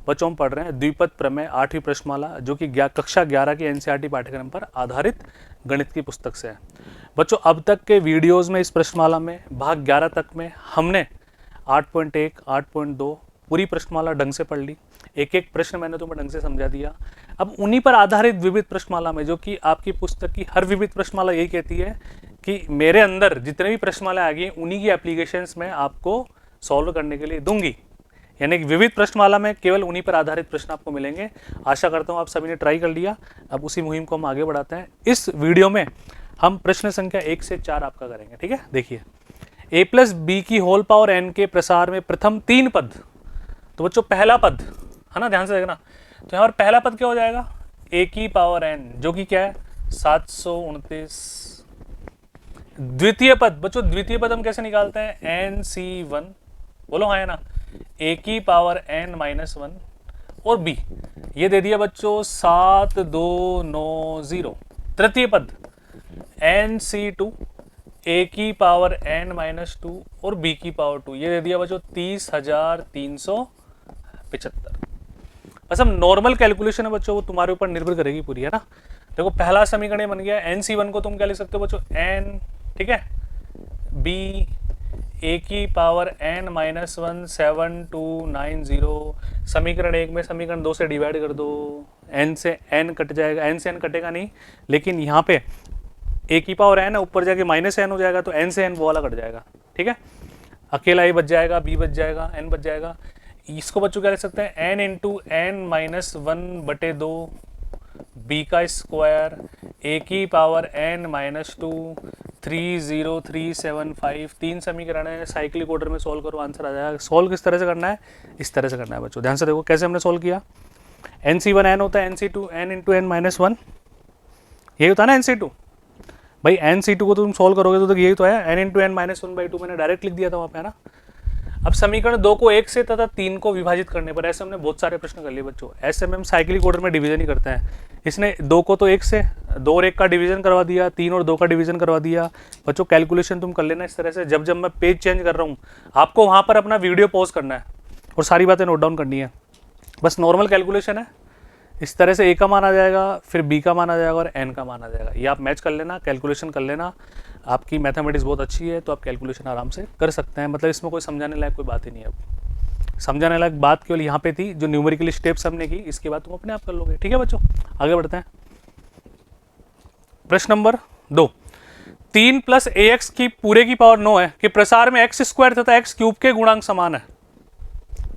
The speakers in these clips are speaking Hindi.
बच्चों हम पढ़ रहे हैं द्विपद प्रमेय 8वीं प्रश्नमाला, जो कि कक्षा 11 की एनसीईआरटी पाठ्यक्रम पर आधारित गणित की पुस्तक से है। बच्चों अब तक के वीडियोस में इस प्रश्नमाला में भाग 11 तक में हमने 8.1, 8.2 पूरी प्रश्नमाला ढंग से पढ़ ली। एक एक प्रश्न मैंने तुम्हें ढंग से समझा दिया। अब उन्हीं पर आधारित विविध प्रश्नमाला में, जो कि आपकी पुस्तक की हर विविध प्रश्नमाला यही कहती है कि मेरे अंदर जितने भी प्रश्नमाला आ गई उन्हीं की एप्लीकेशंस में आपको सॉल्व करने के लिए दूंगी। यानी कि विविध प्रश्नमाला में केवल उन्हीं पर आधारित प्रश्न आपको मिलेंगे। आशा करता हूं आप सभी ने ट्राई कर लिया। अब उसी मुहिम को हम आगे बढ़ाते हैं। इस वीडियो में हम प्रश्न संख्या 1 से 4 आपका करेंगे। ठीक है, देखिए a प्लस बी की होल पावर n के प्रसार में प्रथम 3 पद। तो बच्चों पहला पद है ना, ध्यान से देखना। तो यहाँ पर पहला पद क्या हो जाएगा, a की पावर n, जो कि क्या है 729। द्वितीय पद, बच्चों द्वितीय पद हम कैसे निकालते हैं, nc1, बोलो हाँ है ना, a की पावर n माइनस 1 और b ये दे दिया बच्चों 7290। तृतीय पद nc2, a की पावर n माइनस 2 और b की पावर 2 ये दे दिया बच्चों 30,375। बस हम नॉर्मल कैलकुलेशन है बच्चों, वो तुम्हारे ऊपर निर्भर करेगी पूरी, है ना। देखो पहला समीकरण बन गया, nc1 को तुम क्या लिख सकते हो बच्चों, n, ठीक है, b a की पावर n माइनस 1 7290। समीकरण 1 में समीकरण 2 से डिवाइड कर दो, n से n कट जाएगा, n से n कटेगा नहीं, लेकिन यहाँ पे a की पावर n है, ऊपर जाके माइनस n हो जाएगा, तो n से n वो वाला कट जाएगा। ठीक है, अकेला a बच जाएगा, b बच जाएगा, n बच जाएगा। इसको बच्चों क्या लिख सकते हैं, n into n minus 1/2 b का स्क्वायर a की पावर n माइनस 2 30375। 3 समीकरण है, साइक्लिक ऑर्डर में सॉल्व करो, आंसर आ जाएगा। सॉल्व किस तरह से करना है, इस तरह से करना है बच्चों। ध्यान से देखो कैसे हमने सॉल्व किया। nc1 n होता है, nc2 n into n minus 1, यही होता है ना nc2। भाई nc2 को तुम सॉल्व करोगे तो यही तो है, n इंटू n माइनस 1/2 मैंने डायरेक्ट लिख दिया था वहाँ पे, है ना। अब समीकरण 2 को 1 से तथा 3 को विभाजित करने पर, ऐसे हमने बहुत सारे प्रश्न कर लिए बच्चों। ऐसे में हम साइक्लिक ऑर्डर में डिवीजन ही करते हैं। इसने 2 को तो 1 से 2 और 1 का डिवीजन करवा दिया, 3 और 2 का डिवीजन करवा दिया। बच्चों कैलकुलेशन तुम कर लेना इस तरह से। जब जब मैं पेज चेंज कर रहा हूँ, आपको वहाँ पर अपना वीडियो पॉज करना है और सारी बातें नोट डाउन करनी है। बस नॉर्मल कैलकुलेशन है, इस तरह से a का मान आ जाएगा, फिर b का मान आ जाएगा और n का मान आ जाएगा। ये आप मैच कर लेना, कैलकुलेशन कर लेना। आपकी मैथमेटिक्स बहुत अच्छी है तो आप कैलकुलेशन आराम से कर सकते हैं। मतलब इसमें कोई समझाने लायक कोई बात ही नहीं है। अब समझाने लायक बात केवल यहाँ पे थी, जो न्यूमेरिकल स्टेप्स हमने की, इसके बाद तुम अपने आप कर लोगे। ठीक है बच्चों, आगे बढ़ते हैं। प्रश्न नंबर 2, 3 प्लस ax की पूरे की पावर 9 है कि प्रसार में x स्क्वायर तथा x क्यूब के गुणांक समान है।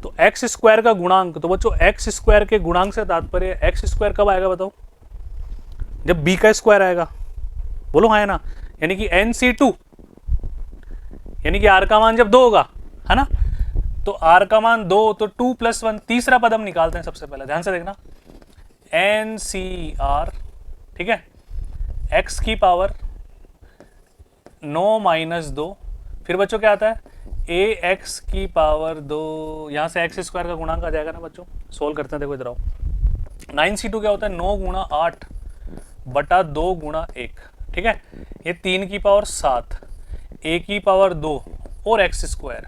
तो एक्स स्क्वायर का गुणांक, तो बच्चों एक्स स्क्वायर के गुणांक से तात्पर्य एक्स स्क्वायर कब आएगा बताओ, जब b का स्क्वायर आएगा, बोलो हाँ है ना। यानी कि nc2 यानी कि r का मान जब 2 होगा, है ना, तो r का मान 2 तो 2 + 1, तीसरा पद हम निकालते हैं सबसे पहले। ध्यान से देखना, ncr, ठीक है, x की पावर 9 - 2, फिर बच्चों क्या आता है, ax की पावर 2, यहां से एक्स स्क्वायर का गुणांक आ जाएगा ना बच्चों। सोल्व करते हैं, देखो इधर आओ। 9c2 क्या होता है, 9 × 8 बटा 2 × 1, ठीक है, ये 3 की पावर 7, a की पावर 2 और एक्स स्क्वायर।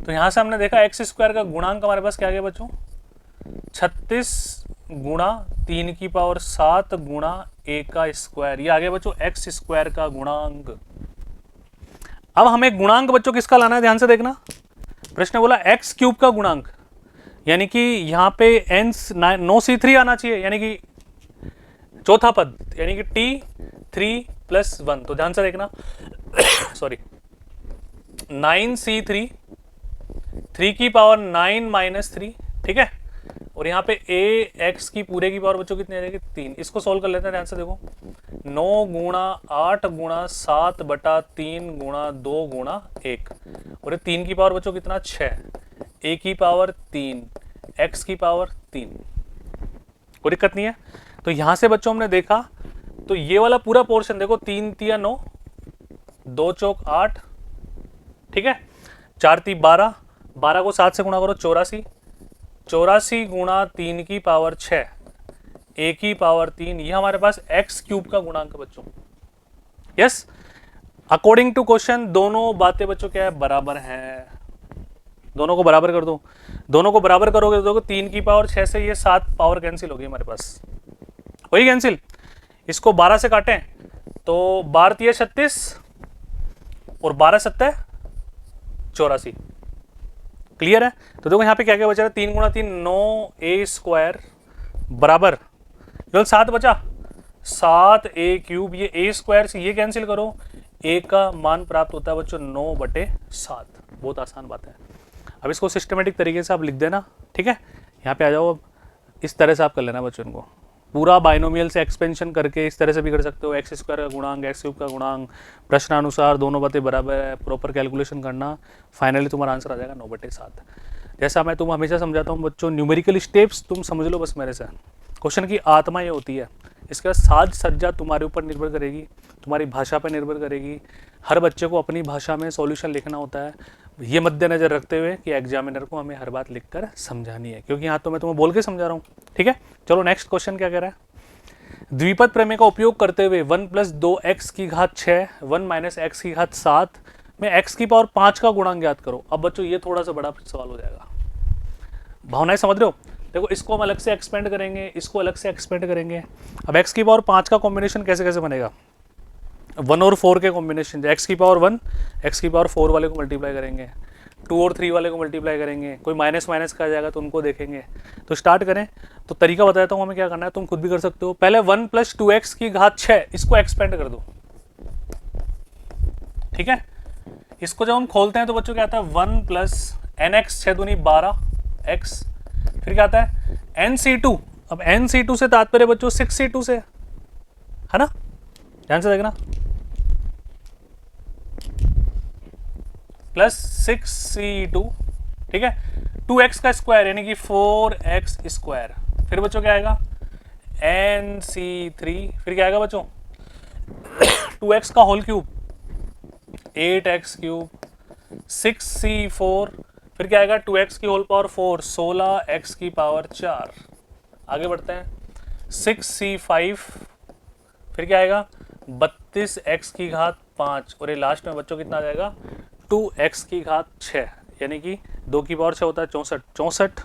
तो यहां से हमने देखा एक्स स्क्वायर का गुणांक हमारे पास क्या आ गया बच्चों, 36 × 3 की पावर 7 × a का स्क्वायर। ये आ गया बच्चों एक्स स्क्वायर का गुणांक। अब हमें गुणांक बच्चों किसका लाना है, ध्यान से देखना। प्रश्न बोला एक्स क्यूब का गुणांक, यानी कि यहां पे n 9c3 आना चाहिए, यानी कि चौथा पद, यानी कि t3 + 1। तो ध्यान से देखना सॉरी, 9c3, 3 की पावर 9 - 3, ठीक है, और यहाँ पे ax की पूरे की पावर बच्चों कितनी आ जाएगी, 3। इसको सोल्व कर लेते हैं, ध्यान से देखो। 9 × 8 × 7 बटा 3 × 2 × 1, और ये 3 की पावर बच्चों कितना, 6, a की पावर 3, x की पावर 3। कोई दिक्कत नहीं है। तो यहां से बच्चों हमने देखा, तो ये वाला पूरा पोर्शन देखो, 3 × 3 = 9, 2 × 4 = 8, ठीक है, 4 × 3 = 12, 12 को 7 से गुणा करो 84, 84 × 3 की पावर 6, a की पावर 3, ये हमारे पास एक्स क्यूब का गुणांक है बच्चों। यस, अकॉर्डिंग टू क्वेश्चन दोनों बातें बच्चों क्या है, बराबर है। दोनों को बराबर कर दो, दोनों को बराबर करोगे तो देखो 3 की पावर 6 से ये 7 पावर कैंसिल होगी हमारे पास, वही कैंसिल। इसको 12 से काटें तो 12 36 और 12 7 84। क्लियर है? तो देखो यहाँ पे क्या क्या बचा है, 3 गुणा 3 9 ए स्क्वायर बराबर केवल 7 बचा, 7 ए क्यूब। ये ए स्क्वायर से ये कैंसिल करो, ए का मान प्राप्त होता है बच्चों 9/7। बहुत आसान बात है। अब इसको सिस्टमेटिक तरीके से आप लिख देना, ठीक है। यहाँ पे आ जाओ, अब इस तरह से आप कर लेना बच्चों इनको पूरा बाइनोमियल से एक्सपेंशन करके इस तरह से भी कर सकते हो, एक्स स्क्वायर का गुणांक एक्स क्यूब का गुणांक, प्रश्नानुसार दोनों बातें बराबर है, प्रॉपर कैलकुलेशन करना, फाइनली तुम्हारा आंसर आ जाएगा 9/7। जैसा मैं तुम हमेशा समझाता हूँ बच्चों, न्यूमेरिकल स्टेप्स तुम समझ लो बस मेरे से। क्वेश्चन की आत्मा ये होती है, इसका साज सज्जा तुम्हारे ऊपर निर्भर करेगी, तुम्हारी भाषा पर निर्भर करेगी। हर बच्चे को अपनी भाषा में सॉल्यूशन लिखना होता है, ये मद्देनजर रखते हुए कि एग्जामिनर को हमें हर बात लिखकर समझानी है, क्योंकि यहाँ तो मैं तुम्हें बोल के समझा रहा हूँ, ठीक है। चलो नेक्स्ट क्वेश्चन क्या कह रहा है, द्विपद प्रमेय का उपयोग करते हुए 1 + 2x की घात 6 1 - x की घात 7 में x की पावर 5 का गुणांक ज्ञात करो। अब बच्चों ये थोड़ा सा बड़ा सवाल हो जाएगा, भावनाएं समझ रहे हो? देखो इसको हम अलग से एक्सपेंड करेंगे, इसको अलग से एक्सपेंड करेंगे। अब x की पावर 5 का कॉम्बिनेशन कैसे कैसे बनेगा, 1 और 4 के कॉम्बिनेशन, x की पावर 1 x की पावर 4 वाले को मल्टीप्लाई करेंगे, 2 और 3 वाले को मल्टीप्लाई करेंगे, कोई माइनस माइनस का आ जाएगा तो उनको देखेंगे। तो स्टार्ट करें, तो तरीका बताता हूँ हमें क्या करना है, तुम खुद भी कर सकते हो। पहले 1 + 2x की घात 6 इसको एक्सपेंड कर दो, ठीक है। इसको जब हम खोलते हैं तो बच्चों क्या आता है, 1 + nx 6 दूनी 12x, फिर क्या आता है nc2। अब nc2 से तात्पर्य बच्चों 6c2 से, है ना, ध्यान से देखना, प्लस 6c2, ठीक है, 2x का स्क्वायर यानी कि 4x स्क्वायर। फिर बच्चों क्या आएगा nc3, फिर क्या आएगा बच्चों 2x का whole cube 8x cube, 6c4, फिर क्या आएगा 2x की होल पावर 4 16x की पावर 4। आगे बढ़ते हैं 6c5, फिर क्या आएगा 32x की घात 5, और ये लास्ट में बच्चों कितना आ जाएगा 2x की घात 6, यानी कि 2 की पावर 6 होता है 64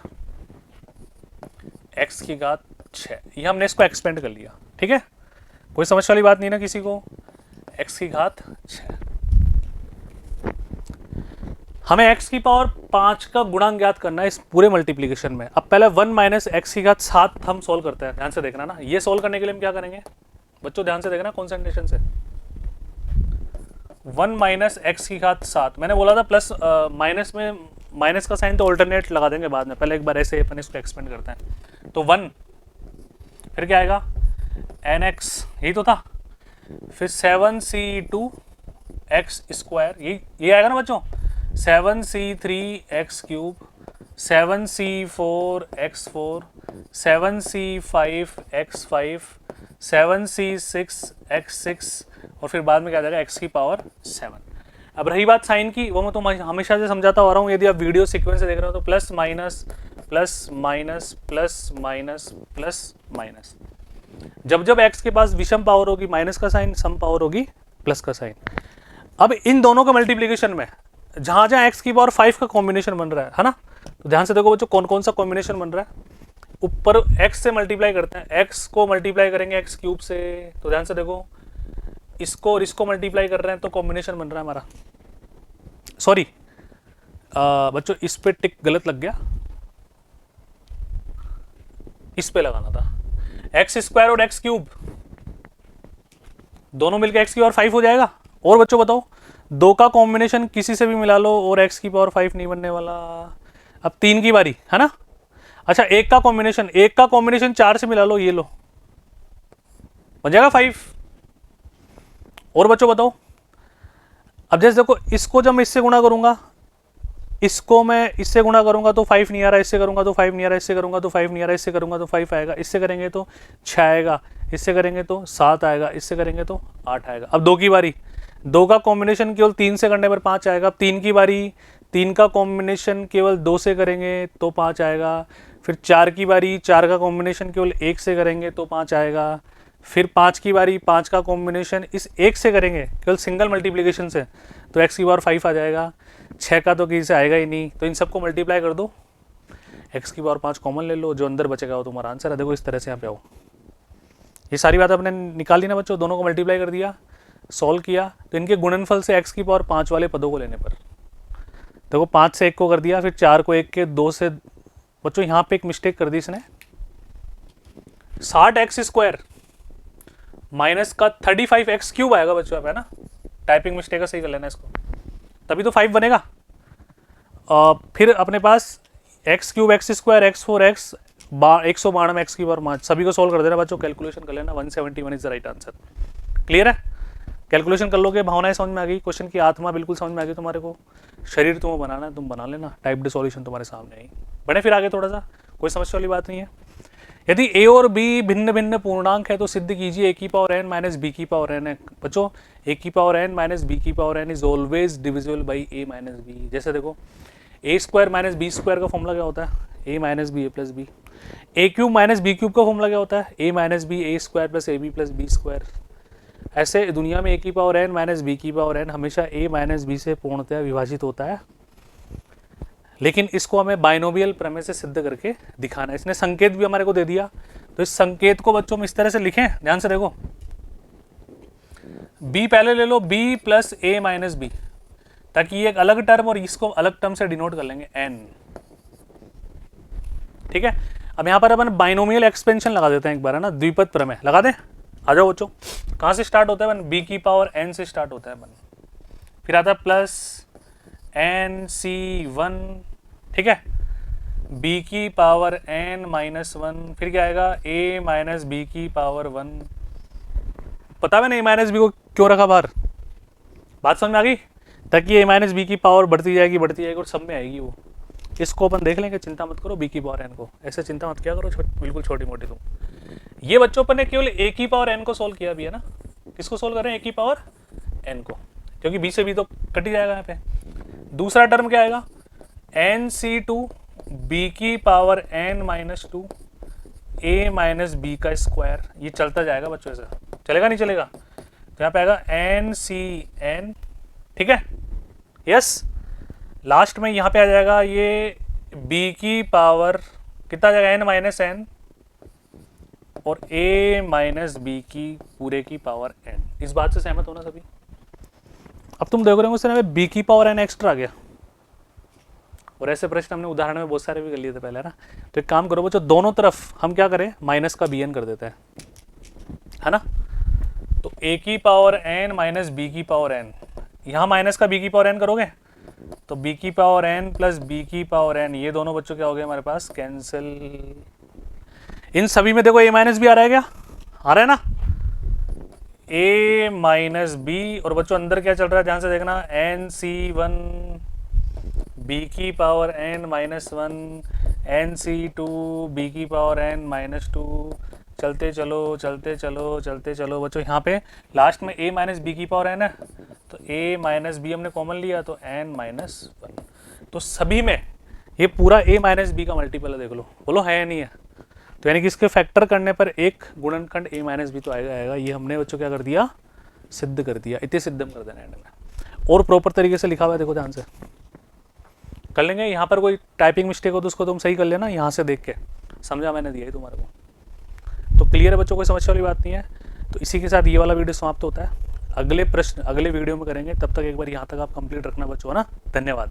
x की घात 6। ये हमने इसको एक्सपेंड कर लिया, ठीक है, कोई समझ वाली बात नहीं ना किसी को। x की घात 6, हमें x की पावर 5 का गुणांक ज्ञात करना है इस पूरे मल्टीप्लिकेशन में। अब पहले 1 - x की घात 7 हम सोल्व करते हैं, ध्यान से देखना ना। ये सोल्व करने के लिए हम क्या करेंगे बच्चों, ध्यान से देखना कंसंट्रेशन से। 1 - x की घात 7, मैंने बोला था प्लस माइनस में माइनस का साइन तो ऑल्टरनेट लगा देंगे बाद में, पहले एक बार ऐसे अपन इसको एक्सपेंड करते हैं। तो 1, फिर क्या आएगा nx, यही तो था, फिर 7c2 x स्क्वायर, ये आएगा ना बच्चों, 7c3 x cube, 7c4 x4, 7c5 x5, 7c6 x6, और फिर बाद में क्या आ जाएगा x की पावर 7। अब रही बात साइन की, वो मैं तो हमेशा से समझाता आ रहा हूँ, यदि आप वीडियो सीक्वेंस से देख रहे हो तो plus minus plus minus plus minus plus minus, जब जब x के पास विषम पावर होगी माइनस का साइन, सम पावर होगी प्लस का साइन। अब इन दोनों के मल्टीप्लिकेशन में जहां जहां x की पावर 5 का कॉम्बिनेशन बन रहा है ना, तो ध्यान से देखो बच्चों कौन कौन सा कॉम्बिनेशन बन रहा है। ऊपर x से मल्टीप्लाई करते हैं, x को मल्टीप्लाई करेंगे x क्यूब से, तो ध्यान से देखो इसको और इसको मल्टीप्लाई कर रहे हैं तो कॉम्बिनेशन बन रहा है हमारा। सॉरी बच्चों इस पे टिक गलत लग गया, इस पे लगाना था। एक्स स्क्वायर और एक्स क्यूब दोनों मिलकर x की पावर 5 हो जाएगा। और बच्चों बताओ, 2 का कॉम्बिनेशन किसी से भी मिला लो और x की पावर 5 नहीं बनने वाला। अब 3 की बारी है ना। अच्छा, 1 का कॉम्बिनेशन 4 से मिला लो, ये लो बन जाएगा 5। और बच्चों बताओ, अब जैसे देखो इसको जब मैं इससे गुणा करूंगा, इसको मैं इससे गुणा करूंगा तो 5 नहीं आ रहा, इससे करूंगा तो 5 नहीं आ रहा, इससे करूंगा तो 5 नहीं आ रहा, इससे करूंगा तो 5 आएगा, इससे करेंगे तो 6 आएगा, इससे करेंगे तो 7 आएगा, इससे करेंगे तो 8 आएगा। अब 2 की बारी, 2 का कॉम्बिनेशन केवल 3 से करने पर 5 आएगा। अब 3 की बारी, 3 का कॉम्बिनेशन केवल 2 से करेंगे तो 5 आएगा। फिर 4 की बारी, 4 का कॉम्बिनेशन केवल 1 से करेंगे तो 5 आएगा। फिर 5 की बारी, 5 का कॉम्बिनेशन इस एक से करेंगे केवल सिंगल मल्टीप्लिकेशन से, तो x की पावर 5 आ जाएगा। 6 का तो किसी से आएगा ही नहीं, तो इन सबको मल्टीप्लाई कर दो, x की पावर 5 कॉमन ले लो, जो अंदर बचेगा वो तुम्हारा आंसर है। देखो इस तरह से यहाँ पे आओ, ये सारी बात अपने निकाल दी ना बच्चों, दोनों को मल्टीप्लाई कर दिया, सॉल्व किया, तो इनके गुणनफल से x की पावर 5 वाले पदों को लेने पर देखो 5 से 1 को कर दिया, फिर 4 को 1 के 2 से, बच्चों यहाँ पे एक मिस्टेक कर दी इसने, 60x² माइनस का 35x³ आएगा बच्चों यहाँ पे, है ना, टाइपिंग मिस्टेक है, सही कर लेना इसको, तभी तो 5 बनेगा। फिर अपने पास x³ x² x4 x 192 में x की पावर 5, सभी को सोल्व कर देना बच्चों, कैलकुलेशन कर लेना, 171 is the right answer. Clear है, कैलकुलेशन कर लोगे, भावनाएं समझ में आ गई, क्वेश्चन की आत्मा बिल्कुल समझ में आ गई तुम्हारे को, शरीर तुम्हें बनाना है, तुम बना लेना, टाइप्ड सॉल्यूशन तुम्हारे सामने आई। बढ़े फिर आगे थोड़ा सा, कोई समस्या वाली बात नहीं है। यदि a और b भिन्न भिन्न पूर्णांक है तो सिद्ध कीजिए a की पावर n माइनस b की पावर n है। बच्चों a की पावर n माइनस b की power n is always divisible by a minus b। जैसे देखो a² माइनस b² का फॉर्मूला क्या होता है, a minus b a plus b। a³ minus b³ का फॉर्मूला क्या होता है, a minus b a² plus ab plus b²। ऐसे दुनिया में a की पावर n माइनस b की पावर n हमेशा a माइनस b से पूर्णतः विभाजित होता है, लेकिन इसको हमें बाइनोमियल प्रमेय से सिद्ध करके दिखाना है। इसने संकेत भी हमारे को दे दिया, तो इस संकेत को बच्चों हम इस तरह से लिखें, ध्यान से देखो, b पहले ले लो, b plus a minus b, ताकि ये एक अलग टर्म और इसको अलग टर्म से डिनोट कर लेंगे n। ठीक है, अब यहां पर अपन बाइनोमियल एक्सपेंशन लगा देते हैं एक बार, है ना, द्विपद प्रमेय लगा दें। आ जाओ बच्चों, कहां से स्टार्ट होता है अपन, b की पावर n से स्टार्ट होता है अपन, फिर आता है प्लस nc1, ठीक है, b की पावर n माइनस 1, फिर क्या आएगा a माइनस b की पावर 1। पता है मैंने a माइनस बी को क्यों रखा बाहर, बात समझ में आ गई, ताकि a माइनस बी की पावर बढ़ती जाएगी और सब में आएगी वो। इसको अपन देख लेंगे, चिंता मत करो, b की पावर n को, ऐसे चिंता मत क्या करो, बिल्कुल छोटी मोटी तुम। ये बच्चों अपन ने केवल a की पावर n को सोल्व किया भी, है ना, किसको सोल्व कर रहे हैं, a की पावर n को, क्योंकि b से b तो कट ही जाएगा यहाँ पे। दूसरा टर्म क्या आएगा, nc2 b की power n minus 2 a minus b का स्क्वायर, ये चलता जाएगा बच्चों, ऐसा चलेगा नहीं चलेगा, तो यहाँ पे आएगा ncn, ठीक है, यस। लास्ट में यहाँ पे आ जाएगा ये b की पावर कितना आ जाएगा, n माइनस n, और a माइनस b की पूरे की पावर n। इस बात से सहमत होना सभी। अब तुम देख रहे हो उससे b की पावर n एक्स्ट्रा आ गया, और ऐसे प्रश्न हमने उदाहरण में बहुत सारे भी कर लिए थे पहले ना। तो एक काम करो बच्चों, दोनों तरफ हम क्या करें, माइनस का bn कर देते हैं, है ना। तो a की पावर n माइनस b की पावर n, यहाँ माइनस का b की पावर n करोगे तो b की पावर n प्लस b की पावर n, ये दोनों बच्चों क्या हो गए हमारे पास, कैंसिल। इन सभी में देखो a माइनस b आ रहा है, क्या आ रहा है ना, a माइनस b, और बच्चों अंदर क्या चल रहा है ध्यान से देखना, nc1 b की power n minus 1 nc2 b की पावर n माइनस 2, चलते चलो चलते चलो चलते चलो बच्चों। यहाँ पे लास्ट में a माइनस b की पावर n है, तो a माइनस b हमने कॉमन लिया तो n माइनस 1, तो सभी में ये पूरा a माइनस b का मल्टीपल है, देख लो, बोलो है या नहीं है। तो यानी कि इसके फैक्टर करने पर एक गुणनखंड a माइनस b तो आएगा। ये हमने बच्चों क्या कर दिया, सिद्ध कर दिया, इतने सिद्धम कर देना एंड में, और प्रॉपर तरीके से लिखा हुआ है, देखो ध्यान से कर लेंगे। यहाँ पर कोई टाइपिंग मिस्टेक हो तो उसको तुम सही कर लेना, यहाँ से देख के समझा मैंने दिया ही तुम्हारे को। तो क्लियर है बच्चों, कोई समस्या वाली बात नहीं है। तो इसी के साथ ये वाला वीडियो समाप्त होता है। अगले प्रश्न अगले वीडियो में करेंगे, तब तक एक बार यहाँ तक आप कंप्लीट रखना बच्चों, है ना। धन्यवाद।